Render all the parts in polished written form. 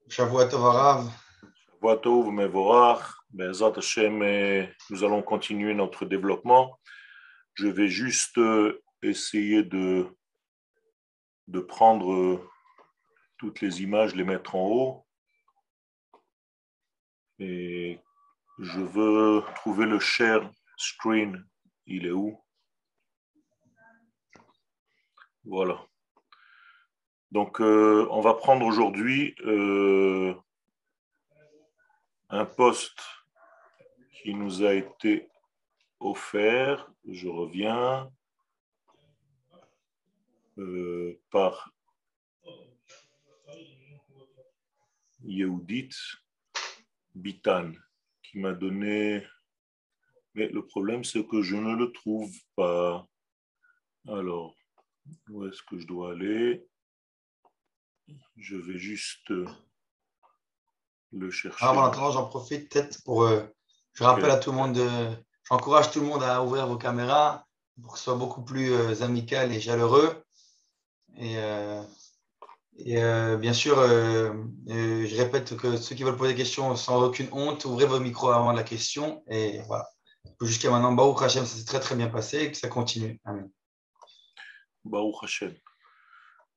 Shavua Tov Harav. Tov Mevorach, Be'ezrat Hashem, nous allons continuer notre développement. Je vais juste essayer de prendre toutes les images, les mettre en haut. Et je veux trouver le share screen. Il est où? Voilà. Donc, on va prendre aujourd'hui un post qui nous a été offert. Je reviens par Yehudit Bitan qui m'a donné, mais le problème c'est que je ne le trouve pas. Alors, où est-ce que je dois aller? Je vais juste le chercher. En attendant, j'en profite peut-être pour. Je rappelle à tout le monde, j'encourage tout le monde à ouvrir vos caméras pour que ce soit beaucoup plus amical et chaleureux. Et bien sûr, je répète que ceux qui veulent poser des questions sans aucune honte, ouvrez vos micros avant la question. Et voilà. Jusqu'à maintenant, Baruch Hashem, ça s'est très très bien passé et que ça continue. Amen. Baruch Hashem.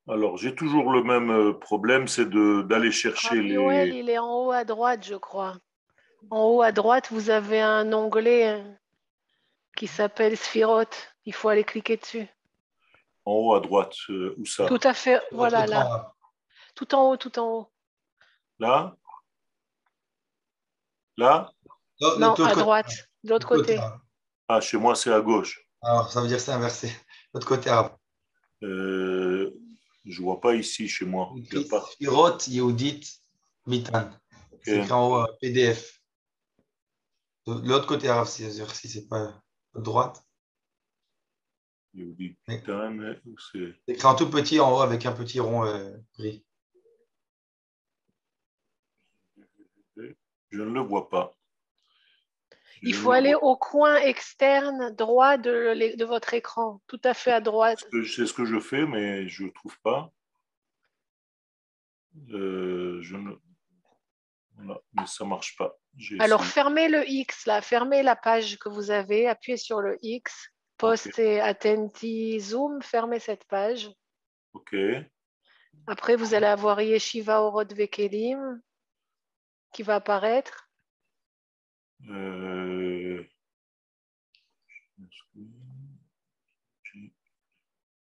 Alors, j'ai toujours le même problème, c'est d'aller chercher Rabbi Yoel, les... il est en haut à droite, je crois. En haut à droite, vous avez un onglet qui s'appelle Sphirot. Il faut aller cliquer dessus. En haut à droite, où ça? Tout à fait, voilà, là. Tout en haut, tout en haut. Là? Là? Non, à droite, de l'autre côté. Ah, chez moi, c'est à gauche. Alors, ça veut dire c'est inversé. L'autre côté arabe. Je vois pas ici chez moi. Sphirot Yehudit Bitan. C'est écrit en haut PDF. De l'autre côté arabe, si c'est pas à droite. Yehudit Bitan, c'est écrit en tout petit en haut avec un petit rond gris. Je ne le vois pas. Il faut aller au coin externe droit de votre écran, tout à fait à droite. C'est ce que je fais, mais je ne trouve pas. Voilà, mais ça ne marche pas. Alors, fermez le X, là, fermez la page que vous avez, appuyez sur le X, Post et Attenti Zoom, fermez cette page. OK. Après, vous allez avoir Yeshiva Orot Vekelim qui va apparaître.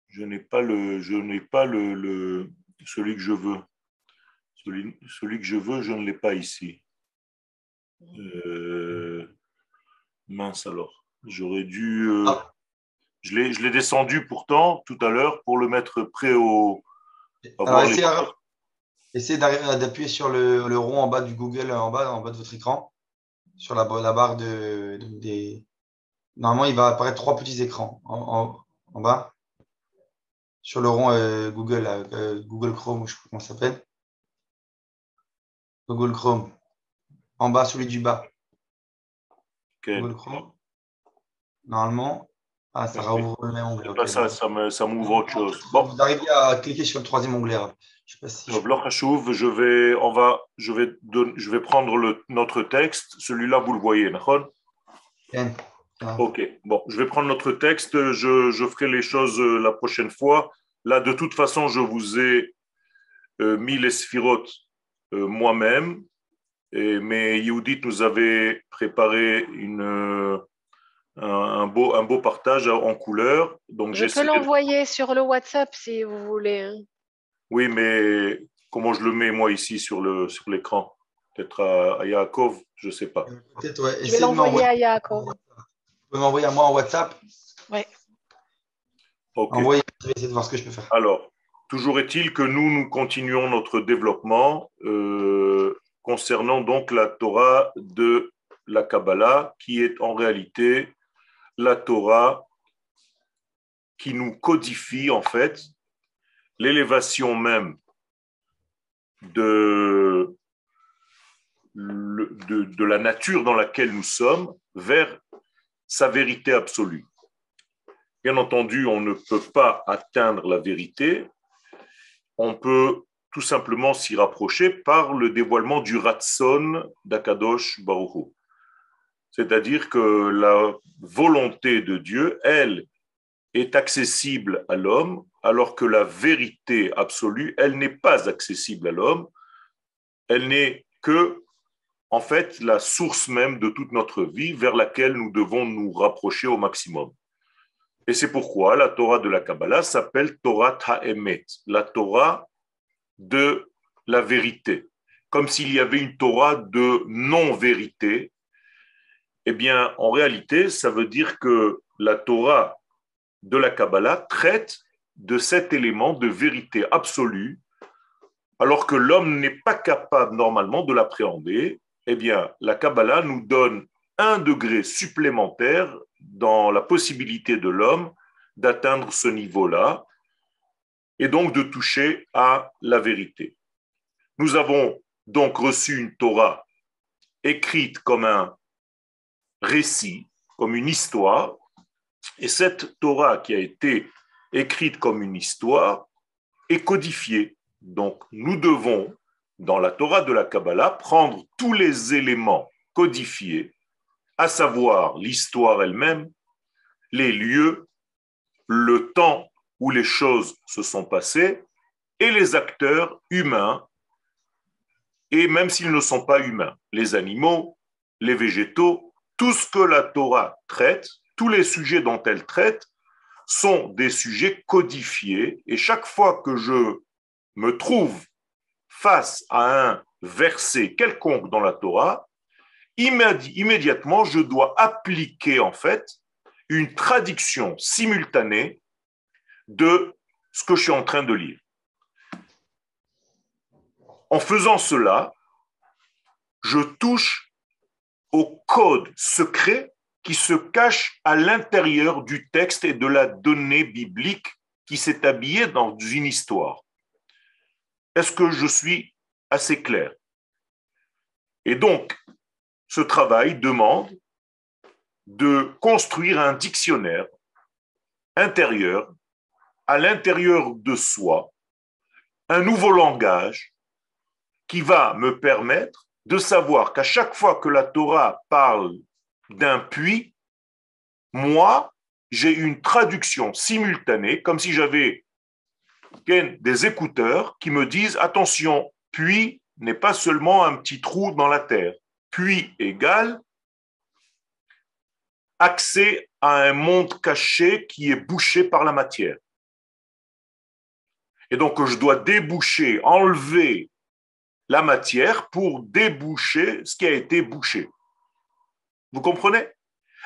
Je n'ai pas celui que je veux. Celui que je veux, je ne l'ai pas ici. Mince alors. J'aurais dû. Je l'ai descendu pourtant tout à l'heure pour le mettre près au. Alors, essayez d'appuyer sur le rond en bas du Google, en bas de votre écran, sur la barre des. Normalement, il va apparaître trois petits écrans en bas. Sur le rond Google, Google Chrome, je ne sais pas comment ça s'appelle. Google Chrome. En bas, celui du bas. Google Chrome. Normalement. Ah, ça rouvre le même onglet. Okay, ça m'ouvre autre chose. Bon. Vous arrivez à cliquer sur le troisième onglet. Je sais pas si je vais prendre notre texte. Celui-là, vous le voyez, d'accord? Ok. Bon, je vais prendre notre texte. Je ferai les choses la prochaine fois. Là, de toute façon, je vous ai mis les sphirotes moi-même. Mais Yehudit nous avait préparé un beau partage en couleur. Donc je peux l'envoyer sur le WhatsApp si vous voulez. Oui, mais comment je le mets moi ici sur l'écran? Peut-être à Yaakov, je ne sais pas. Ouais. Je vais l'envoyer à Yaakov. Vous pouvez m'envoyer à moi en WhatsApp? Oui. Ok. Envoyez, je vais essayer de voir ce que je peux faire. Alors, toujours est-il que nous continuons notre développement concernant donc la Torah de la Kabbalah, qui est en réalité la Torah qui nous codifie en fait l'élévation même de la nature dans laquelle nous sommes vers sa vérité absolue. Bien entendu, on ne peut pas atteindre la vérité, on peut tout simplement s'y rapprocher par le dévoilement du Ratson d'Akadosh Baruch Hu. C'est-à-dire que la volonté de Dieu, elle, est accessible à l'homme, alors que la vérité absolue, elle n'est pas accessible à l'homme. Elle n'est que, en fait, la source même de toute notre vie vers laquelle nous devons nous rapprocher au maximum. Et c'est pourquoi la Torah de la Kabbalah s'appelle Torah Ha'emet, la Torah de la vérité. Comme s'il y avait une Torah de non-vérité. Eh bien, en réalité, ça veut dire que la Torah de la Kabbalah traite de cet élément de vérité absolue, alors que l'homme n'est pas capable normalement de l'appréhender. Eh bien, la Kabbalah nous donne un degré supplémentaire dans la possibilité de l'homme d'atteindre ce niveau-là et donc de toucher à la vérité. Nous avons donc reçu une Torah écrite comme un récit, comme une histoire, et cette Torah qui a été écrite comme une histoire est codifiée. Donc nous devons, dans la Torah de la Kabbalah, prendre tous les éléments codifiés, à savoir l'histoire elle-même, les lieux, le temps où les choses se sont passées, et les acteurs humains, et même s'ils ne sont pas humains, les animaux, les végétaux, tout ce que la Torah traite, tous les sujets dont elle traite, sont des sujets codifiés, et chaque fois que je me trouve face à un verset quelconque dans la Torah, immédiatement, je dois appliquer en fait une traduction simultanée de ce que je suis en train de lire. En faisant cela, je touche au code secret qui se cache à l'intérieur du texte et de la donnée biblique qui s'est habillée dans une histoire. Est-ce que je suis assez clair? Et donc, ce travail demande de construire un dictionnaire intérieur, à l'intérieur de soi, un nouveau langage qui va me permettre de savoir qu'à chaque fois que la Torah parle d'un puits, moi, j'ai une traduction simultanée, comme si j'avais des écouteurs qui me disent « Attention, puits n'est pas seulement un petit trou dans la terre. Puits égale accès à un monde caché qui est bouché par la matière. » Et donc, je dois déboucher, enlever la matière pour déboucher ce qui a été bouché. Vous comprenez?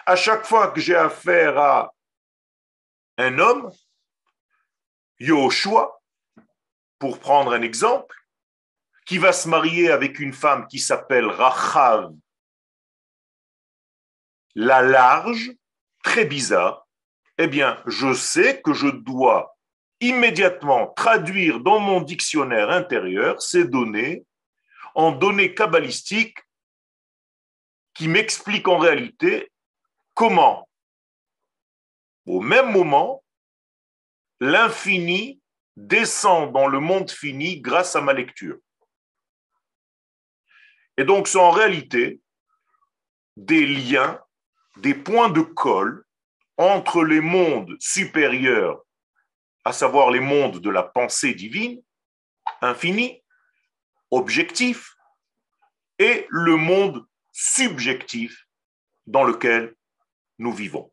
À chaque fois que j'ai affaire à un homme, Yoshua, pour prendre un exemple, qui va se marier avec une femme qui s'appelle Rachav, la large, très bizarre, eh bien, je sais que je dois immédiatement traduire dans mon dictionnaire intérieur ces données en données kabbalistiques qui m'expliquent en réalité comment, au même moment, l'infini descend dans le monde fini grâce à ma lecture. Et donc, c'est en réalité des liens, des points de colle entre les mondes supérieurs, à savoir les mondes de la pensée divine, infini, objectif, et le monde subjectif dans lequel nous vivons.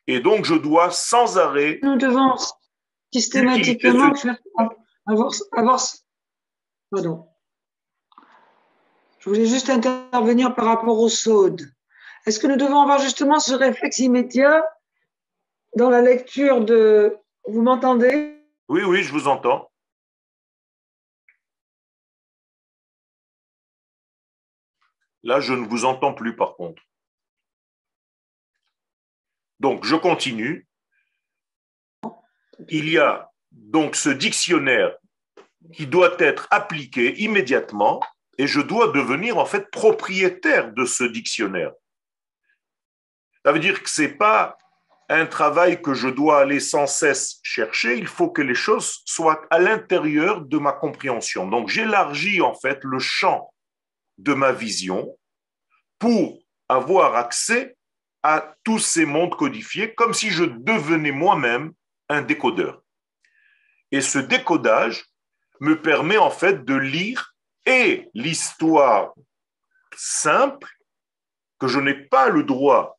Et donc, je dois sans arrêt... Nous devons systématiquement faire pardon. Je voulais juste intervenir par rapport au Sod. Est-ce que nous devons avoir justement ce réflexe immédiat dans la lecture de... Vous m'entendez? Oui, oui, je vous entends. Là, je ne vous entends plus par contre. Donc, je continue. Il y a donc ce dictionnaire qui doit être appliqué immédiatement et je dois devenir en fait propriétaire de ce dictionnaire. Ça veut dire que ce n'est pas un travail que je dois aller sans cesse chercher. Il faut que les choses soient à l'intérieur de ma compréhension. Donc, j'élargis en fait le champ de ma vision pour avoir accès à tous ces mondes codifiés, comme si je devenais moi-même un décodeur. Et ce décodage me permet en fait de lire et l'histoire simple que je n'ai pas le droit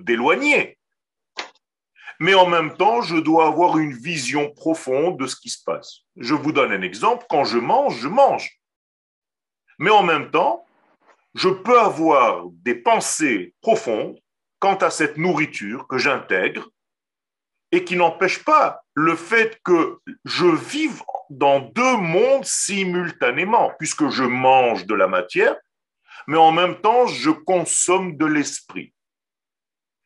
d'éloigner. Mais en même temps, je dois avoir une vision profonde de ce qui se passe. Je vous donne un exemple. Quand je mange, je mange. Mais en même temps, je peux avoir des pensées profondes quant à cette nourriture que j'intègre et qui n'empêche pas le fait que je vive dans deux mondes simultanément, puisque je mange de la matière, mais en même temps, je consomme de l'esprit.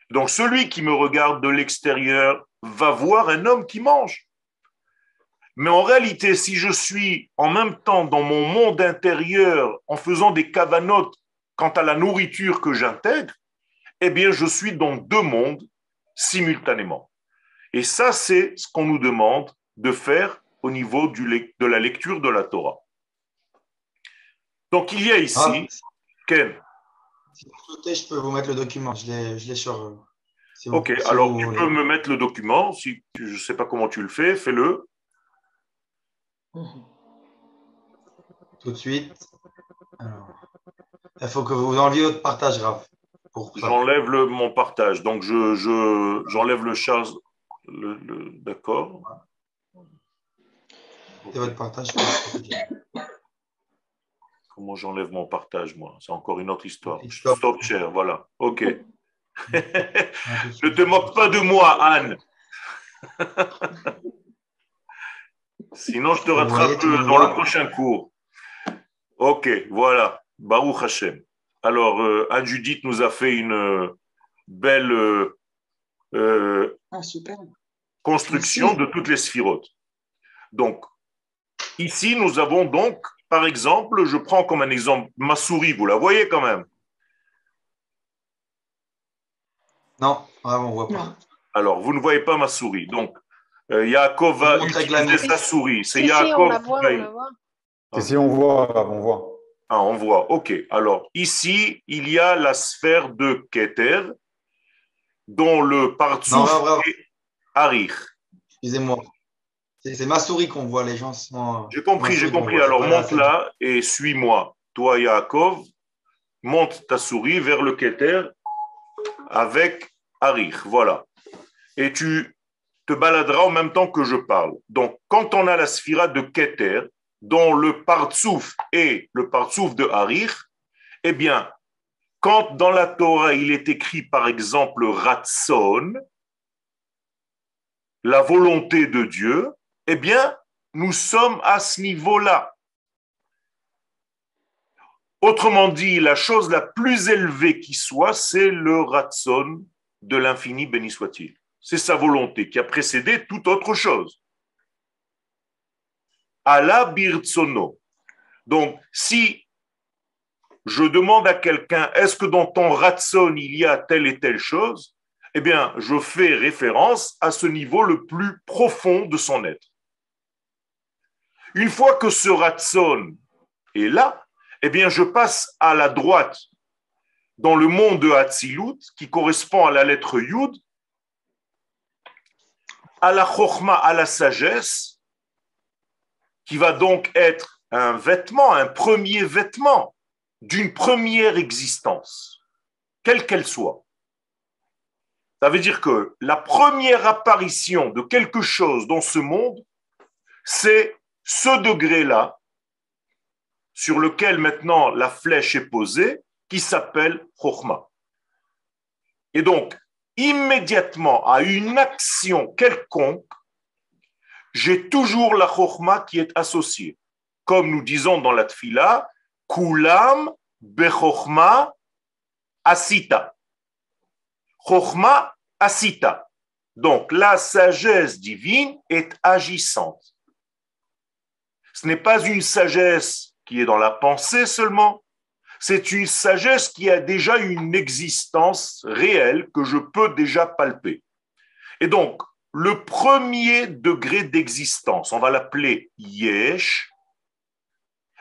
Donc, celui qui me regarde de l'extérieur va voir un homme qui mange. Mais en réalité, si je suis en même temps dans mon monde intérieur, en faisant des cavanotes quant à la nourriture que j'intègre, eh bien, je suis dans deux mondes simultanément. Et ça, c'est ce qu'on nous demande de faire au niveau de la lecture de la Torah. Donc, il y a ici... Ken. Si vous souhaitez, je peux vous mettre le document. Je l'ai sur... ok, alors tu peux me mettre le document. Si je ne sais pas comment tu le fais, fais-le. Tout de suite. Alors, il faut que vous enleviez votre partage, Raph. J'enlève mon partage. Donc, j'enlève le chat. D'accord. Et votre partage. Comment j'enlève mon partage, moi? C'est encore une autre histoire. Stop share, voilà. Ok. Ne te moque pas de moi, Anne. Sinon, je te rattrape dans le prochain cours. Ok, voilà. Baruch Hashem. Alors, Anne-Judith nous a fait une belle construction de toutes les sphirotes. Donc, ici, nous avons donc, par exemple, je prends comme un exemple ma souris, vous la voyez quand même? Non, on ne voit pas. Alors, vous ne voyez pas ma souris. Donc, Yaakov va utiliser sa souris. C'est Yaakov qui va... Si, on voit. Ah, on voit. OK. Alors, ici, il y a la sphère de Keter, dont le partsouf est Harich. Excusez-moi. C'est ma souris qu'on voit, les gens sont... J'ai compris. Alors, monte là et suis-moi. Toi, Yaakov, monte ta souris vers le Keter avec Harich. Voilà. Et tu te baladeras en même temps que je parle. Donc, quand on a la sphira de Keter, dont le partsouf est le partsouf de Harich, eh bien, quand dans la Torah, il est écrit, par exemple, Ratson, la volonté de Dieu, eh bien, nous sommes à ce niveau-là. Autrement dit, la chose la plus élevée qui soit, c'est le Ratson de l'infini, béni soit-il. C'est sa volonté qui a précédé toute autre chose. Allah birtsono. Donc, si je demande à quelqu'un, est-ce que dans ton Ratson, il y a telle et telle chose? Eh bien, je fais référence à ce niveau le plus profond de son être. Une fois que ce Ratson est là, eh bien, je passe à la droite dans le monde de Hatzilut, qui correspond à la lettre Yud, à la Chokhma, à la sagesse, qui va donc être un vêtement, un premier vêtement d'une première existence, quelle qu'elle soit. Ça veut dire que la première apparition de quelque chose dans ce monde, c'est ce degré-là, sur lequel maintenant la flèche est posée, qui s'appelle Chokhma. Et donc, immédiatement à une action quelconque, j'ai toujours la Chokhma qui est associée. Comme nous disons dans la Tfila, Kulam bechokhma asita. Chokhma asita. Donc, la sagesse divine est agissante. Ce n'est pas une sagesse qui est dans la pensée seulement, C'est une sagesse qui a déjà une existence réelle que je peux déjà palper. Et donc, le premier degré d'existence, on va l'appeler Yesh,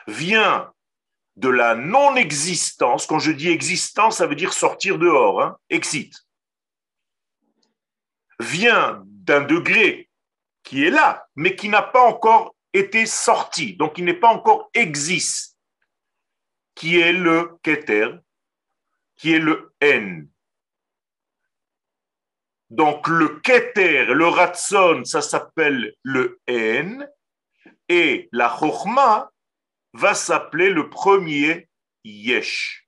vient de la non-existence. Quand je dis existence, ça veut dire sortir dehors, hein, exit. Vient d'un degré qui est là, mais qui n'a pas encore été sorti, donc il n'est pas encore existe, qui est le Keter, qui est le N. Donc le Keter, le Ratson, ça s'appelle le N, et la Chochma va s'appeler le premier Yesh.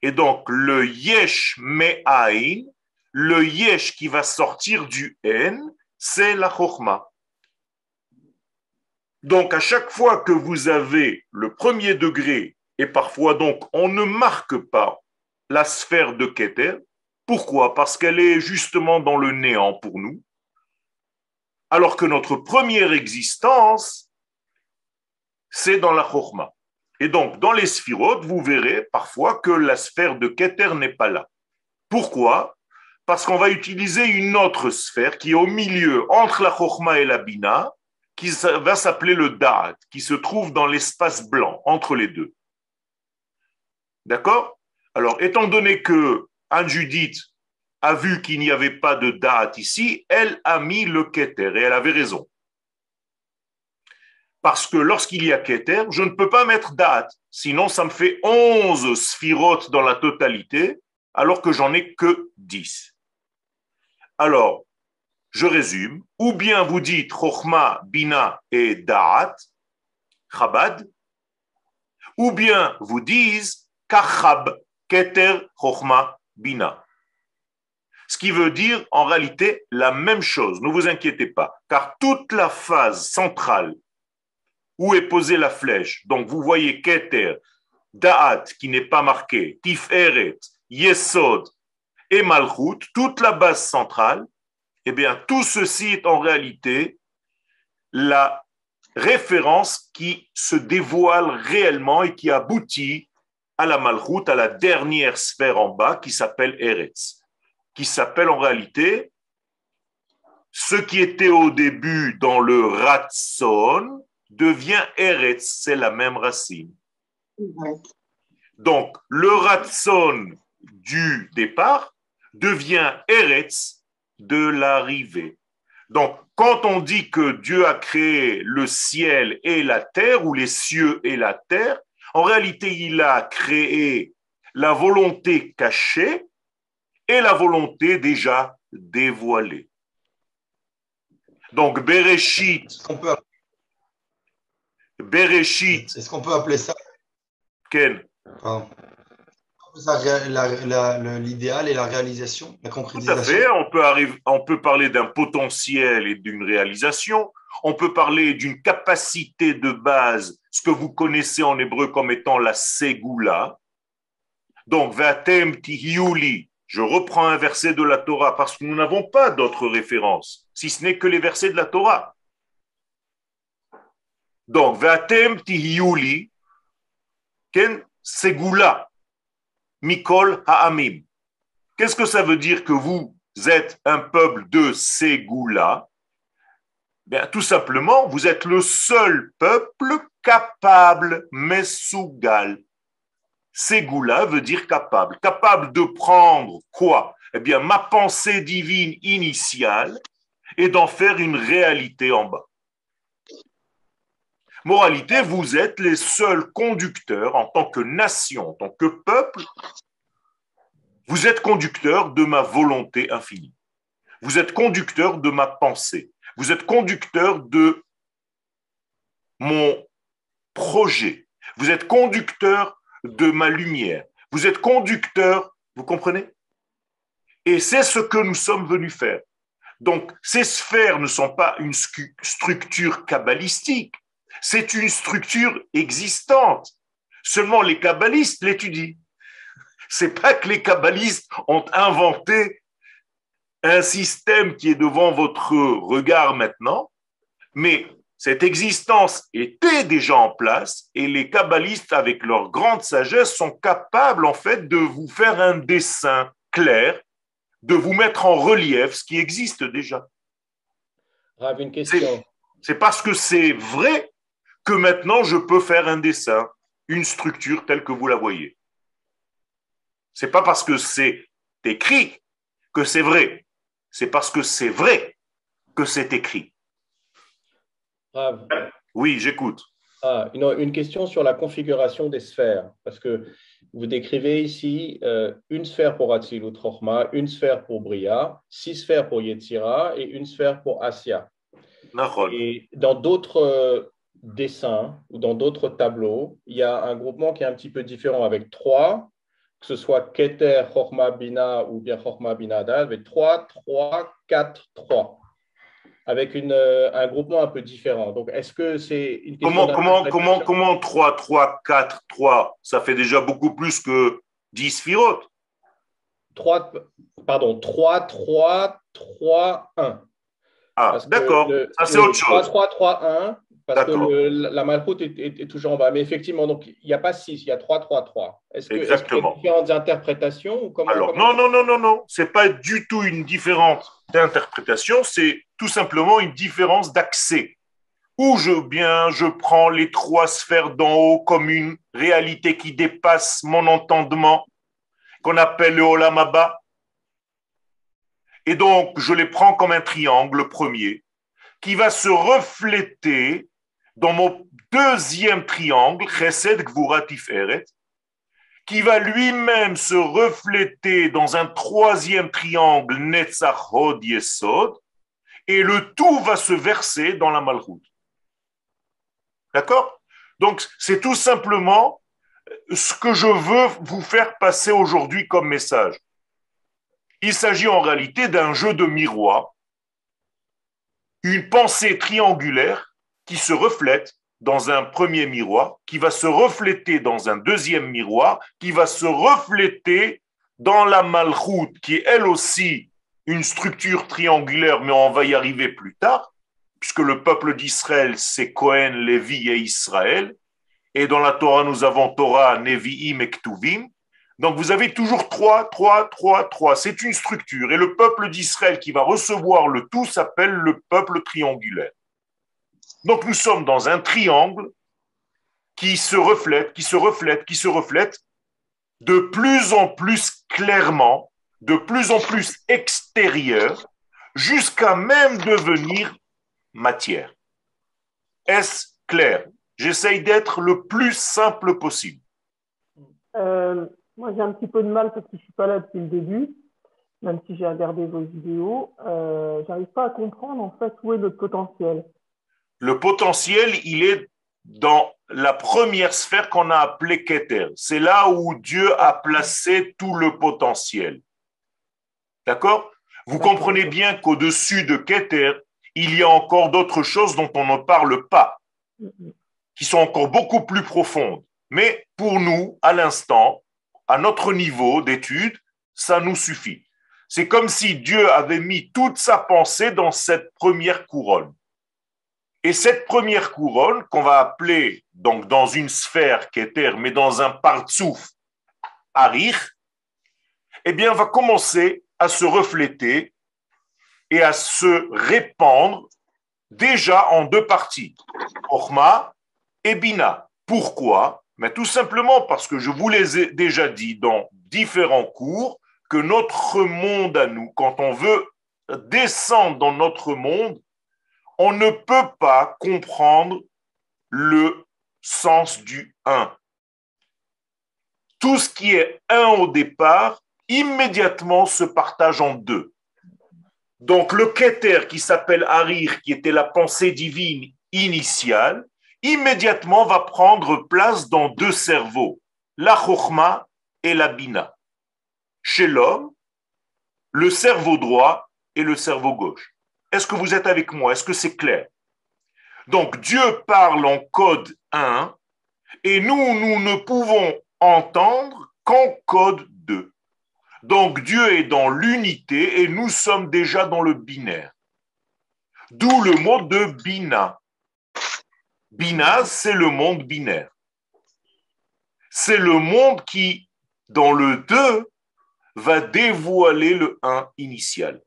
Et donc le Yesh Me'ain, le Yesh qui va sortir du N, c'est la Chochma. Donc à chaque fois que vous avez le premier degré, et parfois donc on ne marque pas la sphère de Keter, pourquoi? Parce qu'elle est justement dans le néant pour nous, alors que notre première existence, c'est dans la Chochma. Et donc, dans les sphirotes, vous verrez parfois que la sphère de Keter n'est pas là. Pourquoi? Parce qu'on va utiliser une autre sphère qui est au milieu, entre la Chochma et la Bina, qui va s'appeler le Da'at, qui se trouve dans l'espace blanc, entre les deux. D'accord? Alors, étant donné que Anne-Judith a vu qu'il n'y avait pas de Da'at ici, elle a mis le Keter, et elle avait raison. Parce que lorsqu'il y a Keter, je ne peux pas mettre Da'at, sinon ça me fait 11 sphirotes dans la totalité, alors que j'en ai que 10. Alors, je résume, ou bien vous dites Chochma, Bina et Da'at, Chabad, ou bien vous dites Kachab, Keter, Chochma, Bina. Ce qui veut dire en réalité la même chose, ne vous inquiétez pas, car toute la phase centrale où est posée la flèche, donc vous voyez Keter, Da'at qui n'est pas marqué, Tiferet, Yesod et Malchut, toute la base centrale, eh bien tout ceci est en réalité la référence qui se dévoile réellement et qui aboutit à la Malchut, à la dernière sphère en bas qui s'appelle Eretz, qui s'appelle en réalité ce qui était au début dans le Ratson devient Eretz, c'est la même racine. Donc le Ratson du départ devient Eretz de l'arrivée. Donc, quand on dit que Dieu a créé le ciel et la terre, ou les cieux et la terre, en réalité, il a créé la volonté cachée et la volonté déjà dévoilée. Donc, Bereshit. Est-ce qu'on peut appeler ça Ken. L'idéal et la réalisation, la concrétisation. Tout à fait, on peut parler d'un potentiel et d'une réalisation, on peut parler d'une capacité de base, ce que vous connaissez en hébreu comme étant la Ségoula. Donc, Vatem Tihiuli, je reprends un verset de la Torah parce que nous n'avons pas d'autres références, si ce n'est que les versets de la Torah. Donc, Vatem Tihiuli, Ken Ségoula. Mikol Ha'amim. Qu'est-ce que ça veut dire que vous êtes un peuple de Ségoula? Bien, tout simplement, vous êtes le seul peuple capable, Mesougal. Ségoula veut dire capable. Capable de prendre quoi? Eh bien, ma pensée divine initiale et d'en faire une réalité en bas. Moralité, vous êtes les seuls conducteurs en tant que nation, en tant que peuple. Vous êtes conducteurs de ma volonté infinie. Vous êtes conducteurs de ma pensée. Vous êtes conducteurs de mon projet. Vous êtes conducteurs de ma lumière. Vous êtes conducteurs, vous comprenez? Et c'est ce que nous sommes venus faire. Donc, ces sphères ne sont pas une structure kabbalistique. C'est une structure existante. Seulement les kabbalistes l'étudient. C'est pas que les kabbalistes ont inventé un système qui est devant votre regard maintenant, mais Cette existence était déjà en place et les kabbalistes, avec leur grande sagesse, sont capables en fait de vous faire un dessin clair, de vous mettre en relief ce qui existe déjà. Rav, une question. C'est parce que c'est vrai que maintenant je peux faire un dessin, une structure telle que vous la voyez. C'est pas parce que c'est écrit que c'est vrai. C'est parce que c'est vrai que c'est écrit. Rav. Oui, j'écoute. Une question sur la configuration des sphères, parce que vous décrivez ici une sphère pour Atzilut Chochma, une sphère pour Bria, 6 sphères pour Yetzira et une sphère pour Asya. Et dans d'autres dessins ou dans d'autres tableaux, il y a un groupement qui est un petit peu différent avec 3, que ce soit Keter, Chochma, Bina ou bien Chochma, Bina, Hadad, avec 3, 3, 4, 3. Avec un groupement un peu différent. Donc, est-ce que c'est une question comment 3, 3, 4, 3, ça fait déjà beaucoup plus que 10 sphirotes. 3, 3, 3, 1. Ah, d'accord. Ça, c'est autre chose. 3, 3, 3, 1, parce que la malchoute est toujours en bas. Mais effectivement, donc, il n'y a pas 6, il y a 3, 3, 3. Est-ce qu'il y a différentes interprétations ou comment, Alors, non. Ce n'est pas du tout une différence d'interprétation, c'est tout simplement une différence d'accès. Ou je prends les 3 sphères d'en haut comme une réalité qui dépasse mon entendement, qu'on appelle le Olam Haba. Et donc, je les prends comme un triangle premier qui va se refléter dans mon deuxième triangle, Chesed Gvura Tiferet, qui va lui-même se refléter dans un troisième triangle, Netzach Hod Yesod, et le tout va se verser dans la Malchut. D'accord? Donc, c'est tout simplement ce que je veux vous faire passer aujourd'hui comme message. Il s'agit en réalité d'un jeu de miroir, une pensée triangulaire qui se reflète dans un premier miroir, qui va se refléter dans un deuxième miroir, qui va se refléter dans la Malchut, qui est elle aussi une structure triangulaire, mais on va y arriver plus tard, puisque le peuple d'Israël, c'est Cohen, Lévi et Israël, et dans la Torah, nous avons Torah, Nevi'im et Ktuvim. Donc vous avez toujours 3, 3, 3, 3. C'est une structure. Et le peuple d'Israël qui va recevoir le tout s'appelle le peuple triangulaire. Donc nous sommes dans un triangle qui se reflète, qui se reflète, qui se reflète de plus en plus clairement, de plus en plus extérieur, jusqu'à même devenir matière. Est-ce clair? J'essaye d'être le plus simple possible. Moi, j'ai un petit peu de mal parce que je ne suis pas là depuis le début, même si j'ai regardé vos vidéos. Je n'arrive pas à comprendre en fait où est notre potentiel. Le potentiel, il est dans la première sphère qu'on a appelée Keter. C'est là où Dieu a placé tout le potentiel. D'accord? Vous comprenez bien qu'au-dessus de Keter, il y a encore d'autres choses dont on ne parle pas, qui sont encore beaucoup plus profondes. Mais pour nous, à l'instant, à notre niveau d'étude, ça nous suffit. C'est comme si Dieu avait mis toute sa pensée dans cette première couronne. Et cette première couronne, qu'on va appeler donc dans une sphère Keter, mais dans un partsouf Arich, eh bien, va commencer à se refléter et à se répandre déjà en 2 parties, Chochma et Bina. Pourquoi? Mais tout simplement parce que je vous l'ai déjà dit dans différents cours que notre monde à nous, quand on veut descendre dans notre monde, on ne peut pas comprendre le sens du 1. Tout ce qui est 1 au départ, immédiatement se partage en 2. Donc le Keter qui s'appelle Harir, qui était la pensée divine initiale, immédiatement va prendre place dans 2 cerveaux, la Chochma et la Bina. Chez l'homme, le cerveau droit et le cerveau gauche. Est-ce que vous êtes avec moi? Est-ce que c'est clair? Donc Dieu parle en code 1 et nous ne pouvons entendre qu'en code 2. Donc Dieu est dans l'unité et nous sommes déjà dans le binaire. D'où le mot de Bina. Bina, c'est le monde binaire. C'est le monde qui, dans le 2, va dévoiler le 1 initial.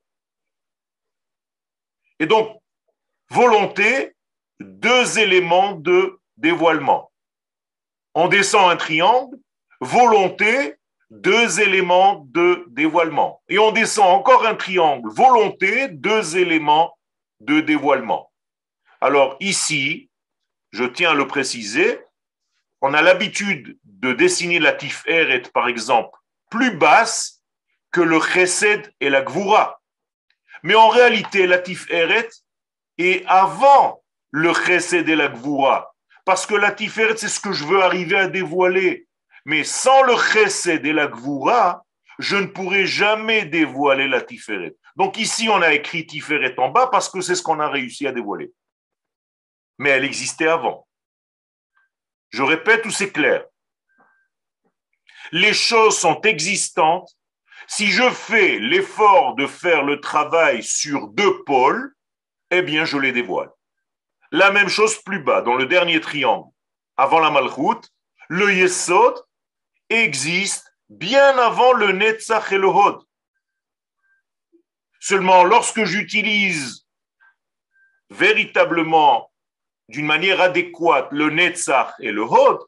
Et donc, volonté, 2 éléments de dévoilement. On descend un triangle, volonté, 2 éléments de dévoilement. Et on descend encore un triangle, volonté, 2 éléments de dévoilement. Alors ici, je tiens à le préciser, on a l'habitude de dessiner la Tiferet, par exemple, plus basse que le Chesed et la Gvura. Mais en réalité, la Tiferet est avant le Chesed et la Gvura. Parce que la Tiferet, c'est ce que je veux arriver à dévoiler. Mais sans le Chesed et la Gvura, je ne pourrai jamais dévoiler la Tiferet. Donc ici, on a écrit Tiferet en bas parce que c'est ce qu'on a réussi à dévoiler. Mais elle existait avant. Je répète où c'est clair. Les choses sont existantes. Si je fais l'effort de faire le travail sur 2 pôles, eh bien, je les dévoile. La même chose plus bas, dans le dernier triangle, avant la Malchut, le Yesod existe bien avant le Netzach et le Hod. Seulement, lorsque j'utilise véritablement, d'une manière adéquate, le Netzach et le Hod,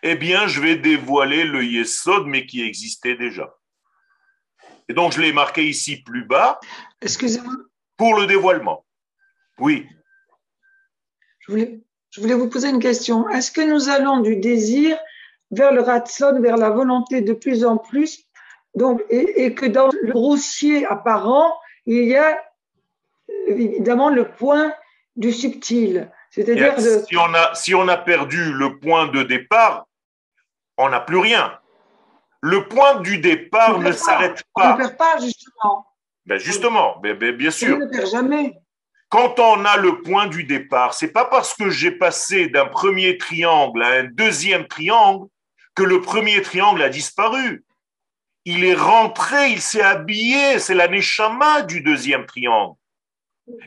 eh bien, je vais dévoiler le Yesod, mais qui existait déjà. Et donc, je l'ai marqué ici plus bas. Excusez-moi. Pour le dévoilement. Oui. Je voulais vous poser une question. Est-ce que nous allons du désir vers le ratson, vers la volonté de plus en plus, donc, et que dans le grossier apparent, il y a évidemment le point du subtil. C'est-à-dire si on a perdu le point de départ, on n'a plus rien. Le point du départ ne s'arrête pas. On ne perd pas, justement. Ben justement, bien sûr. On ne perd jamais. Quand on a le point du départ, c'est pas parce que j'ai passé d'un premier triangle à un deuxième triangle que le premier triangle a disparu. Il est rentré, il s'est habillé, c'est la neshama du deuxième triangle.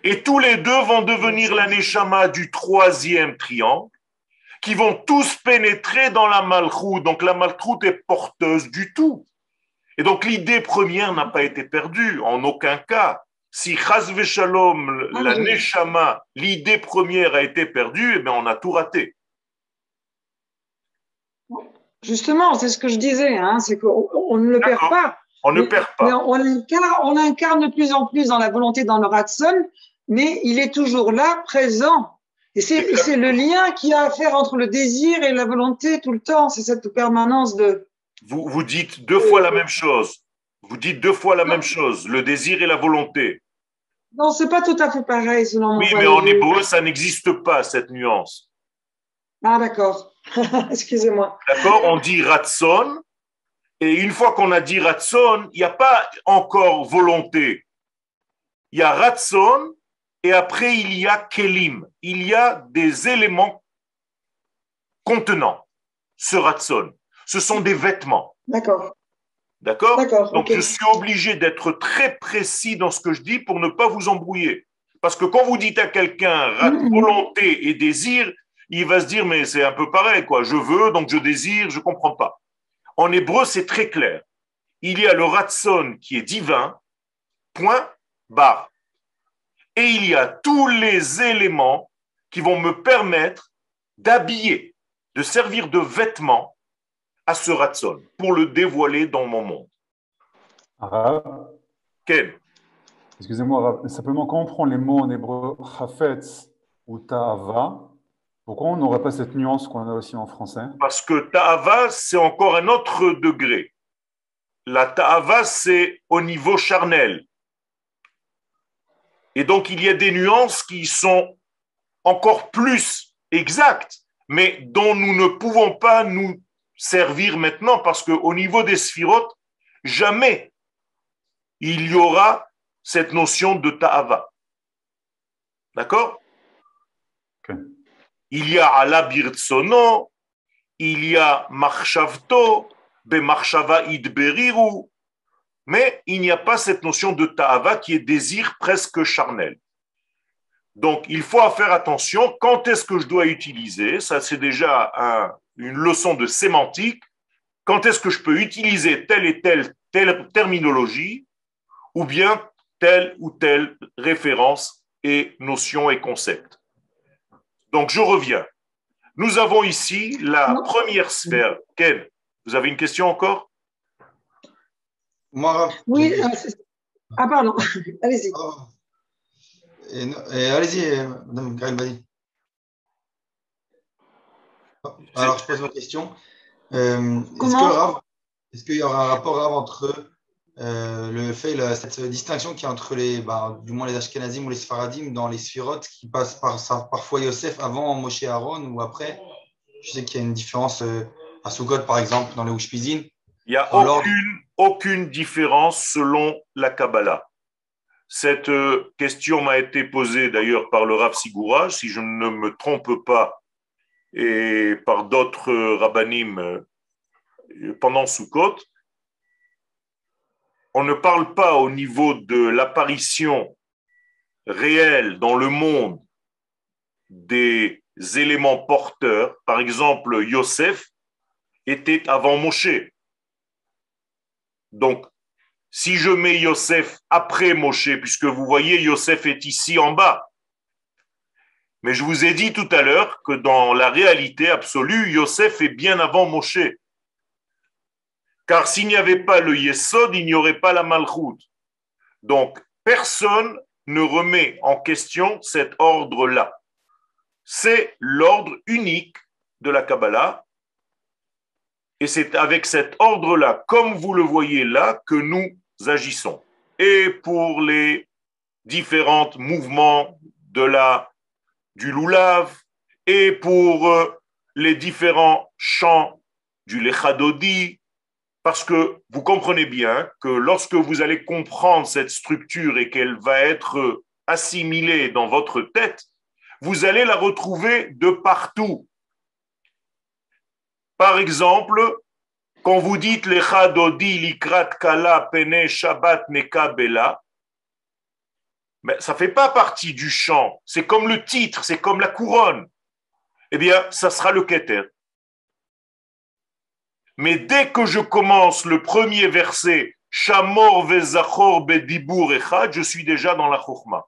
Et tous les deux vont devenir la neshama du troisième triangle, qui vont tous pénétrer dans la malchoute. Donc la malchoute est porteuse du tout. Et donc l'idée première n'a pas été perdue, en aucun cas. Si chas v'shalom, la neshama, l'idée première a été perdue, eh bien on a tout raté. Justement, c'est ce que je disais, hein, c'est qu'on ne le perd pas. On ne perd pas. Mais on l'incarne de plus en plus dans la volonté, dans le ratson, mais il est toujours là, présent. Et c'est le lien qu'il y a à faire entre le désir et la volonté tout le temps. C'est cette permanence de… Vous dites 2 fois la même chose. Vous dites 2 fois la même chose, le désir et la volonté. Non, c'est pas tout à fait pareil, selon Oui, mais en hébreu, ça n'existe pas, cette nuance. Ah, d'accord. Excusez-moi. D'accord, on dit ratson, et une fois qu'on a dit ratson, il n'y a pas encore volonté. Il y a ratson, et après il y a kelim. Il y a des éléments contenant ce ratson. Ce sont des vêtements. D'accord. D'accord? Donc, okay. Je suis obligé d'être très précis dans ce que je dis pour ne pas vous embrouiller. Parce que quand vous dites à quelqu'un volonté et désir, il va se dire, mais c'est un peu pareil, quoi. Je veux, donc je désire, je ne comprends pas. En hébreu, c'est très clair. Il y a le ratson qui est divin, point, barre. Et il y a tous les éléments qui vont me permettre d'habiller, de servir de vêtements à ce ratson, pour le dévoiler dans mon monde. Arabe. Quel? Excusez-moi, Arabe. Simplement, quand on prend les mots en hébreu chafetz ou ta'ava, pourquoi on n'aurait pas cette nuance qu'on a aussi en français? Parce que ta'ava, c'est encore un autre degré. La ta'ava, c'est au niveau charnel. Et donc, il y a des nuances qui sont encore plus exactes, mais dont nous ne pouvons pas nous servir maintenant parce qu'au niveau des sphirotes, jamais il y aura cette notion de ta'ava. D'accord? Okay. Il y a ala birtsono, il y a marchavto, be marchava idberiru, mais il n'y a pas cette notion de ta'ava qui est désir presque charnel. Donc, il faut faire attention. Quand est-ce que je dois utiliser? Ça, c'est déjà une leçon de sémantique. Quand est-ce que je peux utiliser telle et telle terminologie ou bien telle ou telle référence et notion et concept. Donc, je reviens. Nous avons ici la première sphère. Ken, vous avez une question encore? Moi, oui, pardon, allez-y. Oh. Allez-y, Madame Karine, vas-y. Alors, je pose ma question. Est-ce qu'il y aura un rapport entre cette distinction qui est entre du moins les Ashkenazim ou les Sfaradim dans les sphirotes qui passent parfois Yosef avant Moshe Aaron ou après? Je sais qu'il y a une différence à Sukkot, par exemple, dans les Ushpizin. Il n'y a aucune différence selon la Kabbalah. Cette question m'a été posée d'ailleurs par le Rav Sigura, si je ne me trompe pas, et par d'autres rabbanim pendant Sukkot. On ne parle pas au niveau de l'apparition réelle dans le monde des éléments porteurs. Par exemple, Yosef était avant Moshe. Donc, si je mets Yosef après Moshe, puisque vous voyez, Yosef est ici en bas. Mais je vous ai dit tout à l'heure que dans la réalité absolue, Yosef est bien avant Moshe. Car s'il n'y avait pas le Yesod, il n'y aurait pas la Malchut. Donc, personne ne remet en question cet ordre-là. C'est l'ordre unique de la Kabbalah. Et c'est avec cet ordre-là, comme vous le voyez là, que nous agissons. Et pour les différents mouvements du Lulav, et pour les différents chants du Lechadodi, parce que vous comprenez bien que lorsque vous allez comprendre cette structure et qu'elle va être assimilée dans votre tête, vous allez la retrouver de partout. Par exemple, quand vous dites Lechadodi likrat kala pene shabbat nekabela, mais ça ne fait pas partie du chant, c'est comme le titre, c'est comme la couronne. Eh bien, ça sera le Keter. Mais dès que je commence le premier verset, Shamor vezachor bedibur echad, je suis déjà dans la Chokhmah.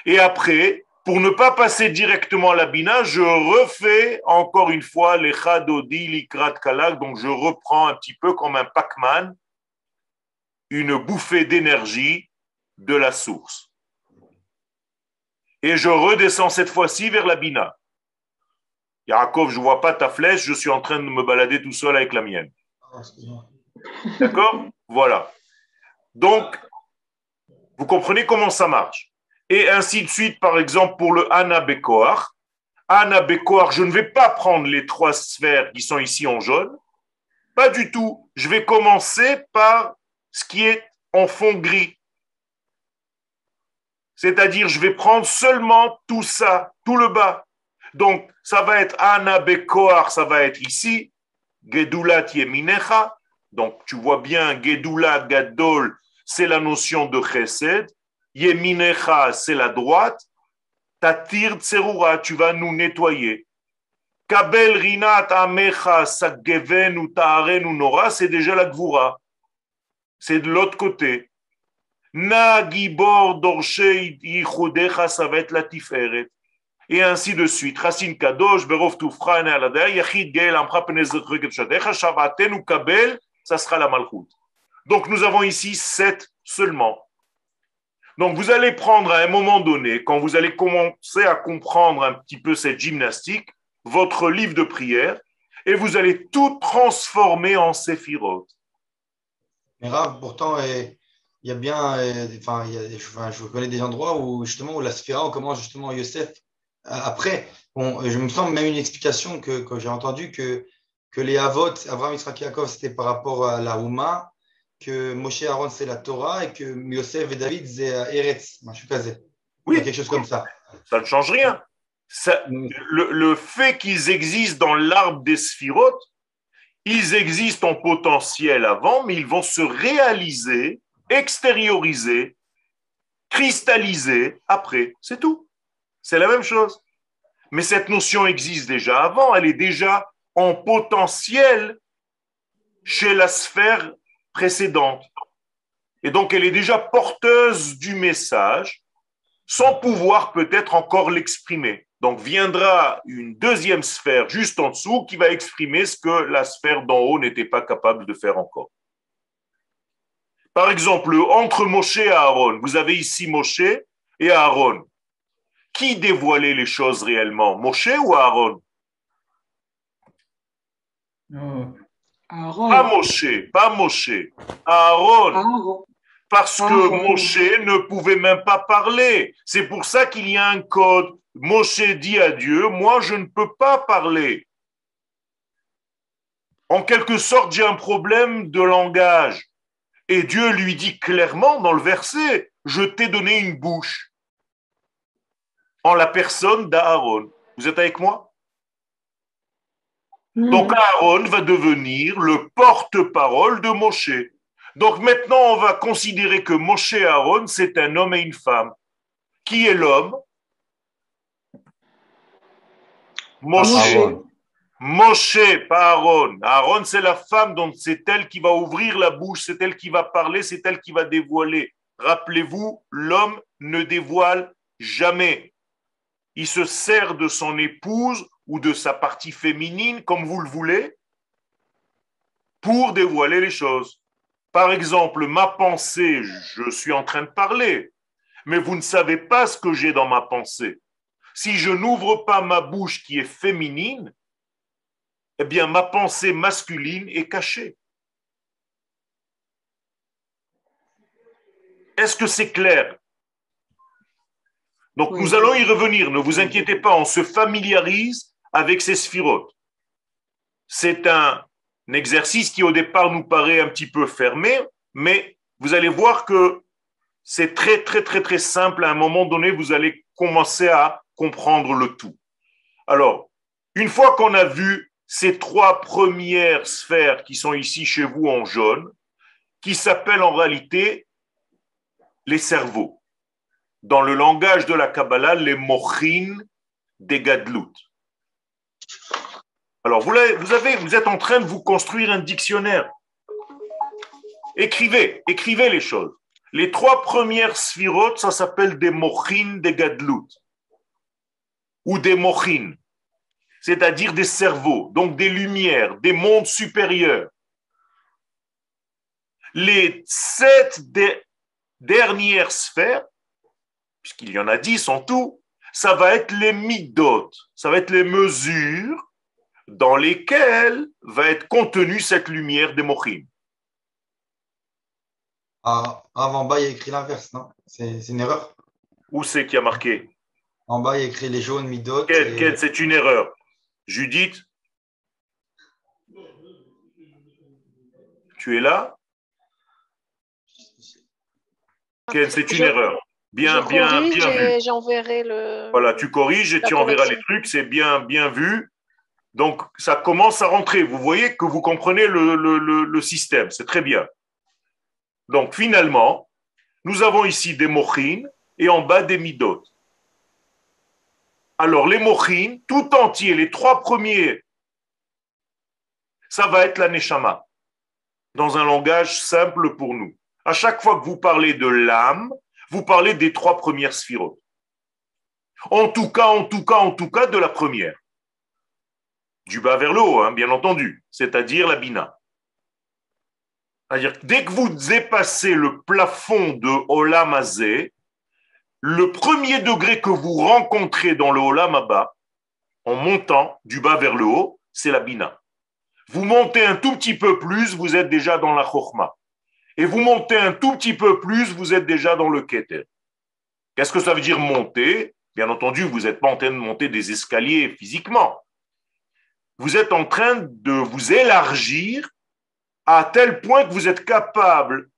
Et après, pour ne pas passer directement à la Bina, je refais encore une fois l'Echadodi likrat kalak, donc je reprends un petit peu comme un Pac-Man, une bouffée d'énergie de la source. Et je redescends cette fois-ci vers la Bina. Yaakov, je ne vois pas ta flèche, je suis en train de me balader tout seul avec la mienne. D'accord? Voilà. Donc, vous comprenez comment ça marche. Et ainsi de suite, par exemple, pour le Ana Bekoar. Ana Bekoar, je ne vais pas prendre les 3 sphères qui sont ici en jaune. Pas du tout. Je vais commencer par ce qui est en fond gris. C'est-à-dire, je vais prendre seulement tout ça, tout le bas. Donc, ça va être Ana Bekoar, ça va être ici. Gedulat Yeminecha. Donc, tu vois bien, Gedulat Gadol, c'est la notion de Chesed. Yeminecha, c'est la droite. Tatir Tserura, tu vas nous nettoyer. Kabel Rinat Amecha, Sageven ou Taharen ou Nora, c'est déjà la Gvura. C'est de l'autre côté. Na Gibor Dorshei Yichudecha, ça va être la Tiferet. Et ainsi de suite. Chassin Kadosh, Berov Tufra, Nealadei, Yachid Geel, Amcha Penez Reget Shadecha, Shavaten ou Kabel, ça sera la Malchut. Donc nous avons ici 7 seulement. Donc vous allez prendre à un moment donné, quand vous allez commencer à comprendre un petit peu cette gymnastique, votre livre de prière, et vous allez tout transformer en séphirot. Mais Rav, pourtant, il y a bien, je connais des endroits où justement où la sphira, on commence justement Yosef. Après, je me semble même une explication que j'ai entendue que les Avot, Abraham, Yitzhak, Yaakov, c'était par rapport à la Houma, que Moshe Aaron, c'est la Torah, et que Yosef et David, c'est Eretz. Je suis casé. Oui, quelque chose comme ça. Ça ne change rien. Le fait qu'ils existent dans l'arbre des Sphirotes, ils existent en potentiel avant, mais ils vont se réaliser, extérioriser cristallisé après, c'est tout. C'est la même chose. Mais cette notion existe déjà avant, elle est déjà en potentiel chez la sphère précédente. Et donc, elle est déjà porteuse du message sans pouvoir peut-être encore l'exprimer. Donc, viendra une deuxième sphère juste en dessous qui va exprimer ce que la sphère d'en haut n'était pas capable de faire encore. Par exemple, entre Moshe et Aaron, vous avez ici Moshe et Aaron. Qui dévoilait les choses réellement, Moshe ou Aaron? Aaron. Pas Moshe, pas Moshe. Aaron. Aaron. Parce que Moshe ne pouvait même pas parler. C'est pour ça qu'il y a un code. Moshe dit à Dieu, moi je ne peux pas parler. En quelque sorte, j'ai un problème de langage. Et Dieu lui dit clairement dans le verset, je t'ai donné une bouche. En la personne d'Aaron. Vous êtes avec moi? Donc Aaron va devenir le porte-parole de Moshe. Donc maintenant, on va considérer que Moshe et Aaron, c'est un homme et une femme. Qui est l'homme? Moshe. Moshe, pas Aaron. Aaron, c'est la femme, donc c'est elle qui va ouvrir la bouche, c'est elle qui va parler, c'est elle qui va dévoiler. Rappelez-vous, l'homme ne dévoile jamais. Il se sert de son épouse ou de sa partie féminine, comme vous le voulez, pour dévoiler les choses. Par exemple, ma pensée, je suis en train de parler, mais vous ne savez pas ce que j'ai dans ma pensée. Si je n'ouvre pas ma bouche qui est féminine, eh bien, ma pensée masculine est cachée. Est-ce que c'est clair? Donc, nous allons y revenir, ne vous inquiétez pas, on se familiarise avec ces sphirotes. C'est un exercice qui, au départ, nous paraît un petit peu fermé, mais vous allez voir que c'est très, très, très, très simple. À un moment donné, vous allez commencer à comprendre le tout. Alors, une fois qu'on a vu ces trois premières sphères qui sont ici chez vous en jaune, qui s'appellent en réalité les cerveaux. Dans le langage de la Kabbalah, les mochin des gadlout. Alors, vous êtes en train de vous construire un dictionnaire. Écrivez les choses. Les trois premières sphirotes, ça s'appelle des mochin des gadlout. Ou des mochin, c'est-à-dire des cerveaux, donc des lumières, des mondes supérieurs. Les 7 dernières sphères, puisqu'il y en a 10 en tout, ça va être les midot, ça va être les mesures dans lesquelles va être contenue cette lumière des mochim. Ah, en bas, il y a écrit l'inverse, non? C'est une erreur? Où c'est qu'il y a marqué? En bas, il y a écrit les jaunes midot. Quelle, c'est une erreur. Judith, tu es là? Quelle, c'est une erreur. Bien vu. J'enverrai le. Voilà, tu corriges et tu enverras les trucs, c'est bien vu. Donc, ça commence à rentrer. Vous voyez que vous comprenez le système, c'est très bien. Donc, finalement, nous avons ici des mochin et en bas des midot. Alors, les mochin, tout entier, les trois premiers, ça va être la neshama, dans un langage simple pour nous. À chaque fois que vous parlez de l'âme, vous parlez des trois premières sphirotes. En tout cas, de la première. Du bas vers le haut, hein, bien entendu, c'est-à-dire la bina. C'est-à-dire que dès que vous dépassez le plafond de Olam Hazé, le premier degré que vous rencontrez dans le Olam Haba, en montant du bas vers le haut, c'est la bina. Vous montez un tout petit peu plus, vous êtes déjà dans la chokhma. Et vous montez un tout petit peu plus, vous êtes déjà dans le keter. Qu'est-ce que ça veut dire monter? Bien entendu, vous n'êtes pas en train de monter des escaliers physiquement. Vous êtes en train de vous élargir à tel point que vous êtes capable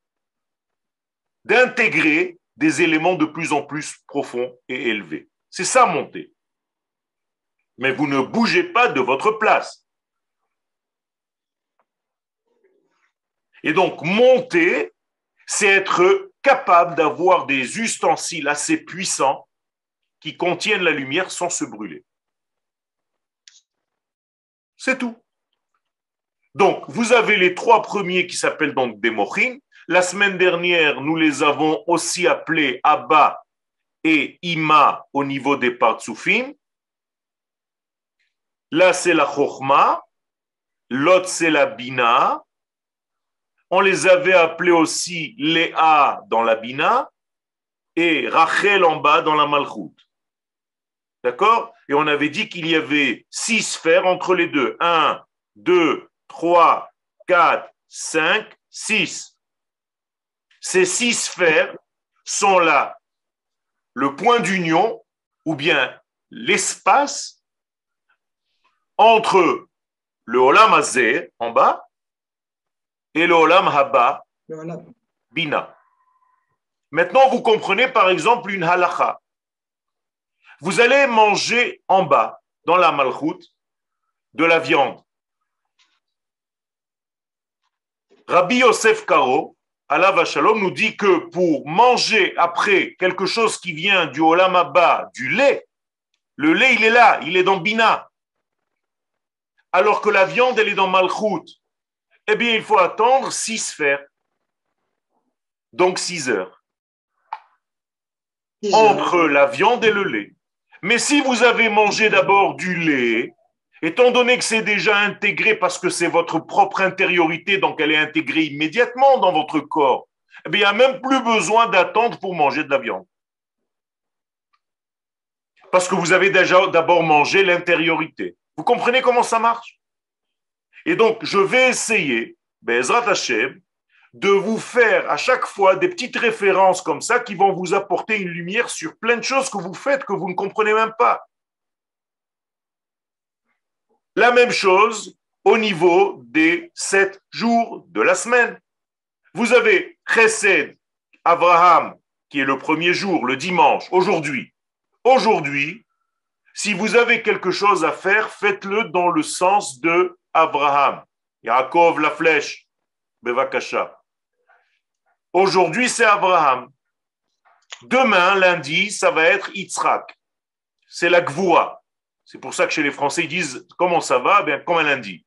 d'intégrer des éléments de plus en plus profonds et élevés. C'est ça, monter. Mais vous ne bougez pas de votre place. Et donc, monter, c'est être capable d'avoir des ustensiles assez puissants qui contiennent la lumière sans se brûler. C'est tout. Donc, vous avez les trois premiers qui s'appellent donc des mochim. La semaine dernière, nous les avons aussi appelés Abba et Ima au niveau des partsoufim. Là, c'est la chokhma. L'autre, c'est la bina. On les avait appelés aussi Léa dans la bina et Rachel en bas dans la malchut. D'accord? Et on avait dit qu'il y avait 6 sphères entre les deux. 1, 2, 3, 4, 5, 6. Ces 6 sphères sont là le point d'union ou bien l'espace entre le Olam Hazeh en bas et le Olam Haba, Bina. Maintenant, vous comprenez par exemple une halakha. Vous allez manger en bas, dans la malchut, de la viande. Rabbi Yosef Karo, Alav Shalom, nous dit que pour manger après quelque chose qui vient du Olam Haba, du lait, le lait, il est là, il est dans Bina. Alors que la viande, elle est dans Malchut. Eh bien, il faut attendre 6 sphères. Donc 6 heures. Entre la viande et le lait. Mais si vous avez mangé d'abord du lait, étant donné que c'est déjà intégré parce que c'est votre propre intériorité, donc elle est intégrée immédiatement dans votre corps, eh bien, il n'y a même plus besoin d'attendre pour manger de la viande. Parce que vous avez déjà d'abord mangé l'intériorité. Vous comprenez comment ça marche? Et donc, je vais essayer, Be'ezrat Hashem, de vous faire à chaque fois des petites références comme ça qui vont vous apporter une lumière sur plein de choses que vous faites que vous ne comprenez même pas. La même chose au niveau des 7 jours de la semaine. Vous avez Chesed, Abraham, qui est le premier jour, le dimanche, aujourd'hui. Aujourd'hui, si vous avez quelque chose à faire, faites-le dans le sens de Abraham. Yaakov, la flèche, Bevakasha. Aujourd'hui, c'est Abraham. Demain, lundi, ça va être Yitzhak. C'est la Gvoura. C'est pour ça que chez les Français, ils disent « Comment ça va ?» Bien, comme un lundi.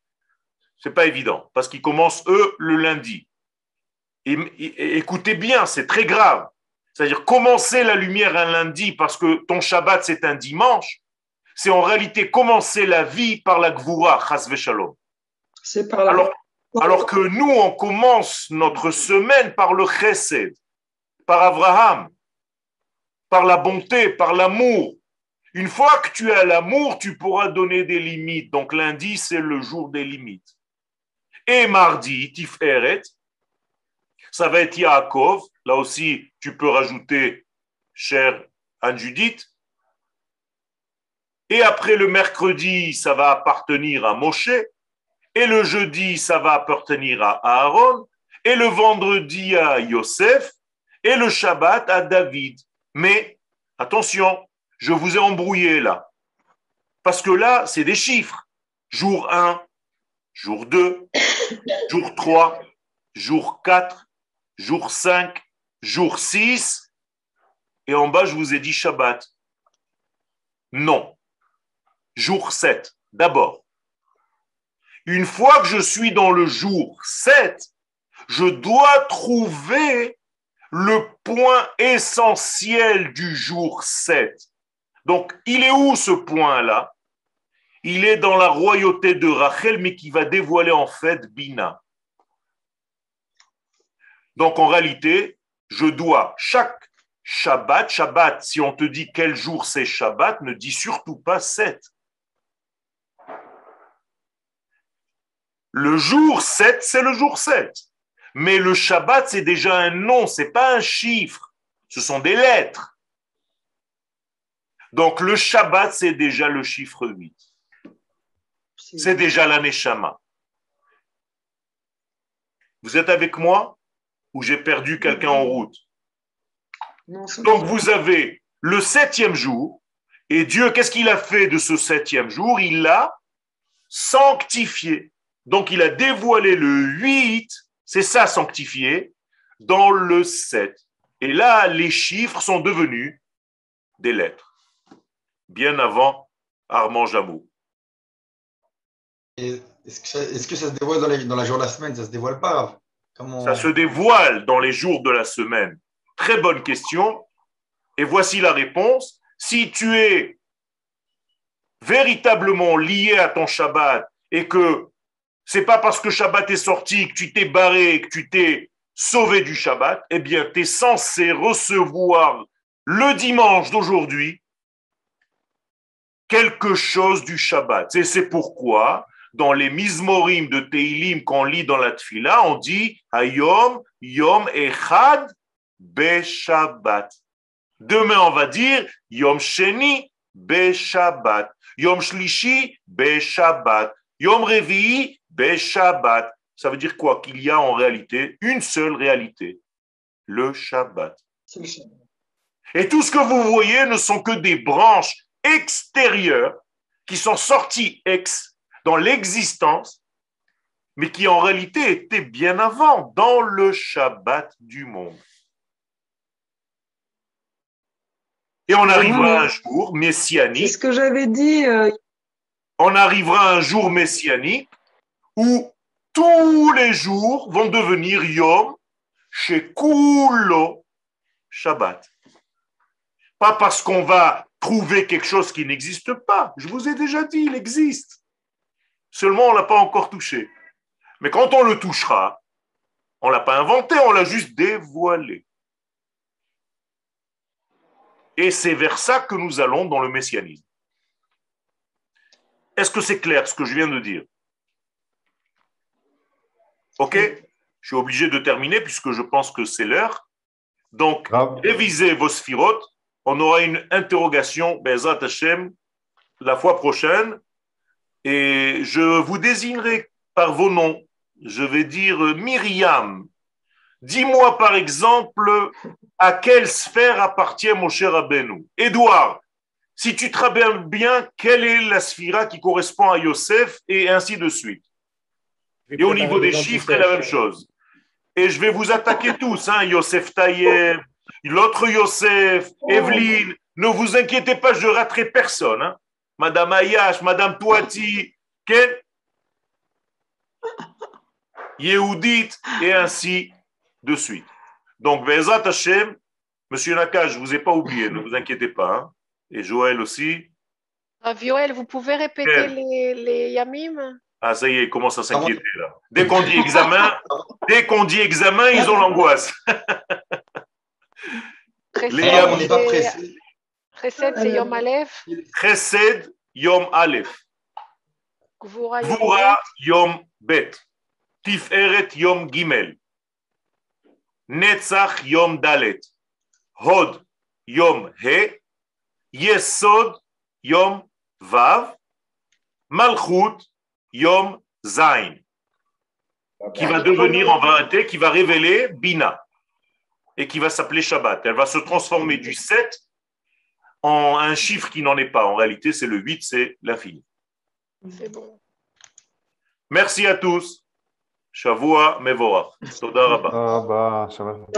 C'est pas évident, parce qu'ils commencent, eux, le lundi. Et écoutez bien, c'est très grave. C'est-à-dire, commencer la lumière un lundi parce que ton Shabbat, c'est un dimanche, c'est en réalité commencer la vie par la Gvoura, Chas v'Shalom. C'est par là. Alors que nous, on commence notre semaine par le Chesed, par Abraham, par la bonté, par l'amour. Une fois que tu as l'amour, tu pourras donner des limites. Donc lundi, c'est le jour des limites. Et mardi, Tiferet, ça va être Yaakov. Là aussi, tu peux rajouter, chère Anne-Judith. Et après le mercredi, ça va appartenir à Moshe. Et le jeudi, ça va appartenir à Aaron. Et le vendredi à Yosef. Et le Shabbat à David. Mais, attention, je vous ai embrouillé là. Parce que là, c'est des chiffres. Jour 1, jour 2, jour 3, jour 4, jour 5, jour 6. Et en bas, je vous ai dit Shabbat. Non. Jour 7, d'abord. Une fois que je suis dans le jour 7, je dois trouver le point essentiel du jour 7. Donc, il est où ce point-là? Il est dans la royauté de Rachel, mais qui va dévoiler en fait Bina. Donc, en réalité, je dois chaque Shabbat, si on te dit quel jour c'est Shabbat, ne dis surtout pas 7. Le jour 7, c'est le jour 7. Mais le Shabbat, c'est déjà un nom, ce n'est pas un chiffre. Ce sont des lettres. Donc, le Shabbat, c'est déjà le chiffre 8. C'est déjà la Neshama. Vous êtes avec moi ou j'ai perdu quelqu'un en route? Donc, vous avez le 7e jour. Et Dieu, qu'est-ce qu'il a fait de ce 7e jour? Il l'a sanctifié. Donc, il a dévoilé le 8, c'est ça sanctifié, dans le 7. Et là, les chiffres sont devenus des lettres, bien avant Armand Jamou. Est-ce que ça se dévoile dans la journée de la semaine? Ça se dévoile pas? Ça se dévoile dans les jours de la semaine. Très bonne question. Et voici la réponse. Si tu es véritablement lié à ton Shabbat et que c'est pas parce que Shabbat est sorti que tu t'es barré, que tu t'es sauvé du Shabbat, eh bien, tu es censé recevoir le dimanche d'aujourd'hui quelque chose du Shabbat. Et c'est pourquoi, dans les Mizmorim de Teilim qu'on lit dans la Tfila, on dit Hayom, Yom Echad, Be-Shabbat. Demain, on va dire Yom Sheni, Be-Shabbat. Yom Shlishi, Be-Shabbat. Yom Revi'i, Be-Shabbat. Ça veut dire quoi? Qu'il y a en réalité une seule réalité, le Shabbat. Et tout ce que vous voyez ne sont que des branches extérieures qui sont sorties dans l'existence, mais qui en réalité étaient bien avant, dans le Shabbat du monde. Et on arrivera un jour messianique. C'est ce que j'avais dit. On arrivera un jour messianique où tous les jours vont devenir Yom chez Kulo Shabbat. Pas parce qu'on va trouver quelque chose qui n'existe pas. Je vous ai déjà dit, il existe. Seulement, on ne l'a pas encore touché. Mais quand on le touchera, on ne l'a pas inventé, on l'a juste dévoilé. Et c'est vers ça que nous allons dans le messianisme. Est-ce que c'est clair ce que je viens de dire? Ok? Je suis obligé de terminer puisque je pense que c'est l'heure. Donc, révisez vos sphirotes. On aura une interrogation, Be'ezrat Hashem, la fois prochaine. Et je vous désignerai par vos noms. Je vais dire Myriam. Dis-moi par exemple à quelle sphère appartient mon cher Rabbeinu. Édouard, si tu te rappelles bien, quelle est la sphira qui correspond à Yosef et ainsi de suite. Et au niveau des chiffres, c'est la même chose. Et je vais vous attaquer tous, hein, Yosef Tayeb, l'autre Yosef, Evelyne. Ne vous inquiétez pas, je ne raterai personne. Hein. Madame Ayash, Madame Touati, Ken, Yehudit, et ainsi de suite. Donc, Be'ezrat Hashem, Monsieur Nakash, je ne vous ai pas oublié, ne vous inquiétez pas. Hein. Et Joël aussi. Yoël, vous pouvez répéter les yamim? Ah, ça y est, il commence à s'inquiéter là. Dès qu'on dit examen, ils ont l'angoisse. Les yamim, on n'est pas pressé. Chesed, c'est Yom Aleph. Chesed, Yom Aleph. Gvura, Yom Bet. Tiferet, Yom Gimel. Netzach, Yom Dalet. Hod, Yom He. Yesod, Yom Vav. Malchut, Yom Zain. Qui va devenir en vérité, qui va révéler Bina. Et qui va s'appeler Shabbat. Elle va se transformer du 7 en un chiffre qui n'en est pas. En réalité, c'est le 8, c'est l'infini. C'est bon. Merci à tous. Shavua Mevorach. Toda Rabba. Shabbat.